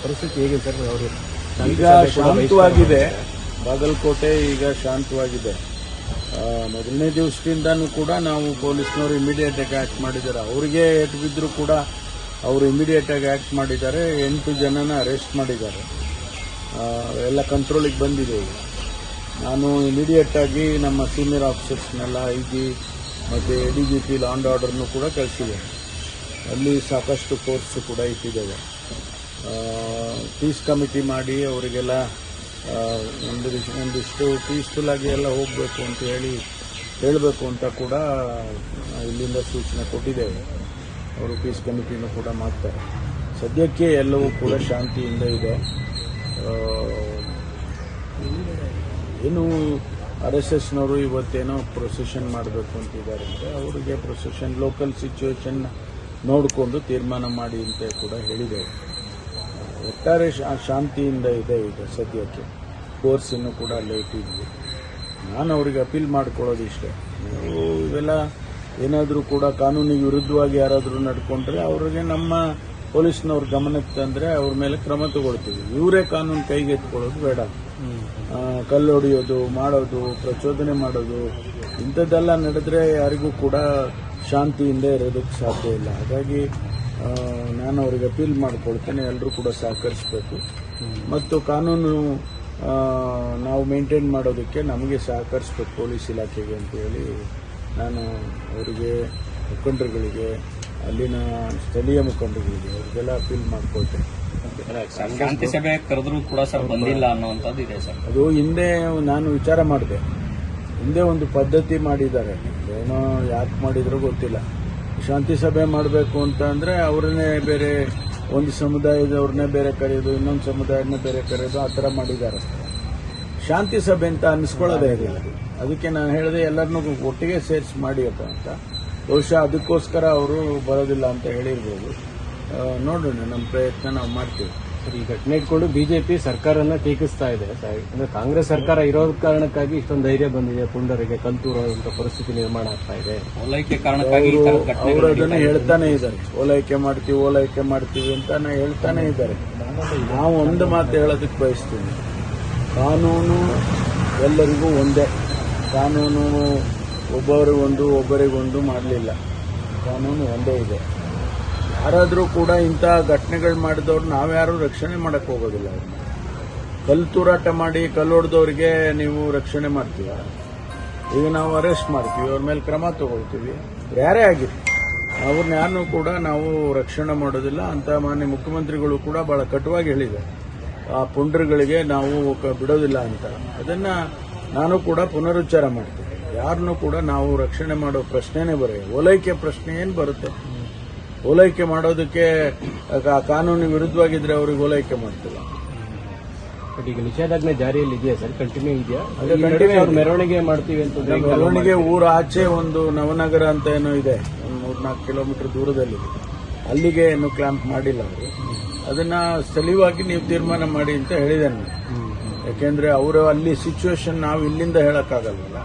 ಪರಿಸ್ಥಿತಿ ಹೇಗೆ ಸರ್? ಅವರು ಈಗ ಶಾಂತವಾಗಿದೆ. ಬಾಗಲಕೋಟೆ ಈಗ ಶಾಂತವಾಗಿದೆ. ಮೊದಲನೇ ದಿವಸದಿಂದನೂ ಕೂಡ ನಾವು ಪೊಲೀಸ್ನವರು ಇಮಿಡಿಯೇಟ್ ಆಗಿ ಆಕ್ಟ್ ಮಾಡಿದ್ದಾರೆ. ಅವರಿಗೆ ಏಟು ಬಿದ್ದರೂ ಕೂಡ ಅವರು ಇಮಿಡಿಯೇಟ್ ಆಗಿ ಆಕ್ಟ್ ಮಾಡಿದ್ದಾರೆ. 8 ಜನನ ಅರೆಸ್ಟ್ ಮಾಡಿದ್ದಾರೆ. ಎಲ್ಲ ಕಂಟ್ರೋಲಿಗೆ ಬಂದಿದೆ. ಈಗ ನಾನು ಇಮಿಡಿಯೇಟ್ ಆಗಿ ನಮ್ಮ ಸೀನಿಯರ್ ಆಫೀಸರ್ಸ್ನೆಲ್ಲ IG ಮತ್ತು ADGP ಲಾ ಆ್ಯಂಡ್ ಆರ್ಡರ್ನು ಕೂಡ ಕಳಿಸಿದ್ದೇವೆ. ಅಲ್ಲಿ ಸಾಕಷ್ಟು ಫೋರ್ಸ್ ಕೂಡ ಇಟ್ಟಿದ್ದೇವೆ. ಪೀಸ್ ಕಮಿಟಿ ಮಾಡಿ ಅವರಿಗೆಲ್ಲ ಒಂದಿಷ್ಟು ಪೀಸ್ಫುಲ್ ಆಗಿ ಎಲ್ಲ ಹೋಗಬೇಕು ಅಂತ ಹೇಳಬೇಕು ಅಂತ ಕೂಡ ಇಲ್ಲಿಂದ ಸೂಚನೆ ಕೊಟ್ಟಿದ್ದೇವೆ. ಅವರು ಪೀಸ್ ಕಮಿಟಿನೂ ಕೂಡ ಮಾಡ್ತಾರೆ. ಸದ್ಯಕ್ಕೆ ಎಲ್ಲವೂ ಕೂಡ ಶಾಂತಿಯಿಂದ ಇದೆ. ಏನು RSSನವರು ಇವತ್ತೇನೋ ಪ್ರೊಸೆಷನ್ ಮಾಡಬೇಕು ಅಂತಿದ್ದಾರೆ ಅಂದರೆ ಅವರಿಗೆ ಪ್ರೊಸೆಷನ್ ಲೋಕಲ್ ಸಿಚುವೇಶನ್ ನೋಡಿಕೊಂಡು ತೀರ್ಮಾನ ಮಾಡಿ ಅಂತ ಕೂಡ ಹೇಳಿದ್ದೇವೆ. ಒಟ್ಟಾರೆ ಶಾಂತಿಯಿಂದ ಇದೆ ಈಗ ಸದ್ಯಕ್ಕೆ. ಕೋರ್ಸ್ ಇನ್ನೂ ಕೂಡ ಅಲ್ಲೇ ಇಟ್ಟಿದ್ವಿ. ನಾನು ಅವರಿಗೆ ಅಪೀಲ್ ಮಾಡ್ಕೊಳ್ಳೋದು ಇಷ್ಟೇ, ನೀವು ಇವೆಲ್ಲ ಏನಾದರೂ ಕೂಡ ಕಾನೂನಿಗೆ ವಿರುದ್ಧವಾಗಿ ಯಾರಾದರೂ ನಡ್ಕೊಂಡ್ರೆ ಅವ್ರಿಗೆ ನಮ್ಮ ಪೊಲೀಸ್ನವ್ರ ಗಮನಕ್ಕೆ ತಂದರೆ ಅವ್ರ ಮೇಲೆ ಕ್ರಮ ತಗೊಳ್ತೀವಿ. ಇವರೇ ಕಾನೂನು ಕೈಗೆತ್ಕೊಳ್ಳೋದು ಬೇಡ. ಕಲ್ಲು ಹೊಡೆಯೋದು, ಮಾಡೋದು, ಪ್ರಚೋದನೆ ಮಾಡೋದು ಇಂಥದ್ದೆಲ್ಲ ನಡೆದ್ರೆ ಯಾರಿಗೂ ಕೂಡ ಶಾಂತಿಯಿಂದ ಇರೋದಕ್ಕೆ ಸಾಧ್ಯ ಇಲ್ಲ. ಹಾಗಾಗಿ ನಾನು ಅವ್ರಿಗೆ ಅಪೀಲ್ ಮಾಡ್ಕೊಳ್ತೇನೆ, ಎಲ್ಲರೂ ಕೂಡ ಸಹಕರಿಸಬೇಕು ಮತ್ತು ಕಾನೂನು ನಾವು ಮೇಂಟೈನ್ ಮಾಡೋದಕ್ಕೆ ನಮಗೆ ಸಹಕರಿಸಬೇಕು ಪೊಲೀಸ್ ಇಲಾಖೆಗೆ ಅಂತೇಳಿ ನಾನು ಅವರಿಗೆ ಮುಖಂಡರುಗಳಿಗೆ, ಅಲ್ಲಿನ ಸ್ಥಳೀಯ ಮುಖಂಡರುಗಳಿಗೆ ಅವ್ರಿಗೆಲ್ಲ ಅಪೀಲ್ ಮಾಡ್ಕೊಳ್ತೇನೆ. ಶಾಂತಿ ಸಭೆ ಕರೆದ್ರೂ ಕೂಡ ಸರ್ ಬಂದಿಲ್ಲ ಅನ್ನುವಂಥದ್ದು ಇದೆ ಸರ್. ಅದು ಹಿಂದೆ ನಾನು ವಿಚಾರ ಮಾಡಿದೆ. ಹಿಂದೆ ಒಂದು ಪದ್ಧತಿ ಮಾಡಿದ್ದಾರೆ, ಏನೋ ಯಾಕೆ ಮಾಡಿದ್ರೂ ಗೊತ್ತಿಲ್ಲ. ಶಾಂತಿ ಸಭೆ ಮಾಡಬೇಕು ಅಂತ ಅಂದರೆ ಅವ್ರನ್ನೇ ಬೇರೆ ಒಂದು ಸಮುದಾಯದವ್ರನ್ನೇ ಬೇರೆ ಕರೆಯೋದು, ಇನ್ನೊಂದು ಸಮುದಾಯನೇ ಬೇರೆ ಕರೆಯೋದು, ಆ ಥರ ಮಾಡಿದ್ದಾರೆ. ಶಾಂತಿ ಸಭೆ ಅಂತ ಅನ್ನಿಸ್ಕೊಳ್ಳೋದೇ ಇರಲಿಲ್ಲ. ಅದಕ್ಕೆ ನಾನು ಹೇಳಿದೆ ಎಲ್ಲರನ್ನೂ ಒಟ್ಟಿಗೆ ಸೇರಿಸಿ ಮಾಡಿಯಪ್ಪ ಅಂತ. ಬಹುಶಃ ಅದಕ್ಕೋಸ್ಕರ ಅವರು ಬರೋದಿಲ್ಲ ಅಂತ ಹೇಳಿರ್ಬೋದು. ನೋಡೋಣ, ನಮ್ಮ ಪ್ರಯತ್ನ ನಾವು ಮಾಡ್ತೀವಿ. ಈ ಘಟನೆ ಇಟ್ಕೊಂಡು ಬಿಜೆಪಿ ಸರ್ಕಾರನ ಟೀಕಿಸ್ತಾ ಇದೆ. ಅಂದ್ರೆ ಕಾಂಗ್ರೆಸ್ ಸರ್ಕಾರ ಇರೋದ ಕಾರಣಕ್ಕಾಗಿ ಇಷ್ಟೊಂದು ಧೈರ್ಯ ಬಂದಿದೆ, ಪುಂಡರಿಗೆ ಕಲ್ತೂರುವಂತ ಪರಿಸ್ಥಿತಿ ನಿರ್ಮಾಣ ಆಗ್ತಾ ಇದೆ. ಓಲೈಕೆ ಕಾರಣಕ್ಕಾಗಿ ಅವರು ಅದನ್ನು ಹೇಳ್ತಾನೆ ಇದ್ದಾರೆ. ಓಲೈಕೆ ಮಾಡ್ತೀವಿ ಅಂತ ಹೇಳ್ತಾನೆ ಇದ್ದಾರೆ. ನಾವು ಒಂದು ಮಾತು ಹೇಳೋದಕ್ಕೆ ಬಯಸ್ತೀವಿ, ಕಾನೂನು ಎಲ್ಲರಿಗೂ ಒಂದೇ. ಕಾನೂನು ಒಬ್ಬರಿಗೊಂದು ಮಾಡಲಿಲ್ಲ. ಕಾನೂನು ಒಂದೇ ಇದೆ. ಯಾರಾದರೂ ಕೂಡ ಇಂಥ ಘಟನೆಗಳು ಮಾಡಿದವ್ರು ನಾವ್ಯಾರೂ ರಕ್ಷಣೆ ಮಾಡಕ್ಕೆ ಹೋಗೋದಿಲ್ಲ. ಅವ್ರನ್ನ ಕಲ್ಲು ತೂರಾಟ ಮಾಡಿ ಕಲ್ಲು ಹೊಡೆದವ್ರಿಗೆ ನೀವು ರಕ್ಷಣೆ ಮಾಡ್ತೀವ? ಈಗ ನಾವು ಅರೆಸ್ಟ್ ಮಾಡ್ತೀವಿ, ಅವ್ರ ಮೇಲೆ ಕ್ರಮ ತಗೊಳ್ತೀವಿ. ಯಾರೇ ಆಗಿರಿ ಅವ್ರನ್ನ ಯಾರನ್ನೂ ಕೂಡ ನಾವು ರಕ್ಷಣೆ ಮಾಡೋದಿಲ್ಲ ಅಂತ ಮಾನ್ಯ ಮುಖ್ಯಮಂತ್ರಿಗಳು ಕೂಡ ಬಹಳ ಕಟುವಾಗಿ ಹೇಳಿದ್ದಾರೆ. ಆ ಪುಂಡರುಗಳಿಗೆ ನಾವು ಬಿಡೋದಿಲ್ಲ ಅಂತ. ಅದನ್ನ ನಾನು ಕೂಡ ಪುನರುಚ್ಚಾರ ಮಾಡ್ತೀನಿ. ಯಾರನ್ನೂ ಕೂಡ ನಾವು ರಕ್ಷಣೆ ಮಾಡೋ ಪ್ರಶ್ನೆನೇ ಬರೋಲ್ಲ. ಓಲೈಕೆ ಪ್ರಶ್ನೆ ಏನು ಬರುತ್ತೆ? ಓಲೈಕೆ ಮಾಡೋದಕ್ಕೆ ಕಾನೂನು ವಿರುದ್ಧವಾಗಿದ್ರೆ ಅವ್ರಿಗೆ ಓಲೈಕೆ ಮಾಡ್ತಿಲ್ಲ. ಬಟ್ ಈಗ ನಿಷೇಧಾಜ್ಞೆ ಜಾರಿಯಲ್ಲಿ ಇದೆಯಾ ಸರ್? ಕಂಟಿನ್ಯೂ ಇದೆಯಾ? ಮೆರವಣಿಗೆ ಮಾಡ್ತೀವಿ ಅಂತ ಮೆರವಣಿಗೆ ಊರ ಆಚೆ ಒಂದು ನವನಗರ ಅಂತ ಏನೋ ಇದೆ, ಒಂದು 3-4 ಕಿಲೋಮೀಟರ್ ದೂರದಲ್ಲಿದೆ. ಅಲ್ಲಿಗೆ ಏನು ಕ್ಲಾಂಪ್ ಮಾಡಿಲ್ಲ ಅವರು. ಅದನ್ನ ಸ್ಥಳೀಯವಾಗಿ ನೀವು ತೀರ್ಮಾನ ಮಾಡಿ ಅಂತ ಹೇಳಿದ್ದೇನೆ. ಯಾಕೆಂದ್ರೆ ಅವರು ಅಲ್ಲಿ ಸಿಚುವೇಶನ್ ನಾವು ಇಲ್ಲಿಂದ ಹೇಳಕ್ಕಾಗಲ್ವಲ್ಲ.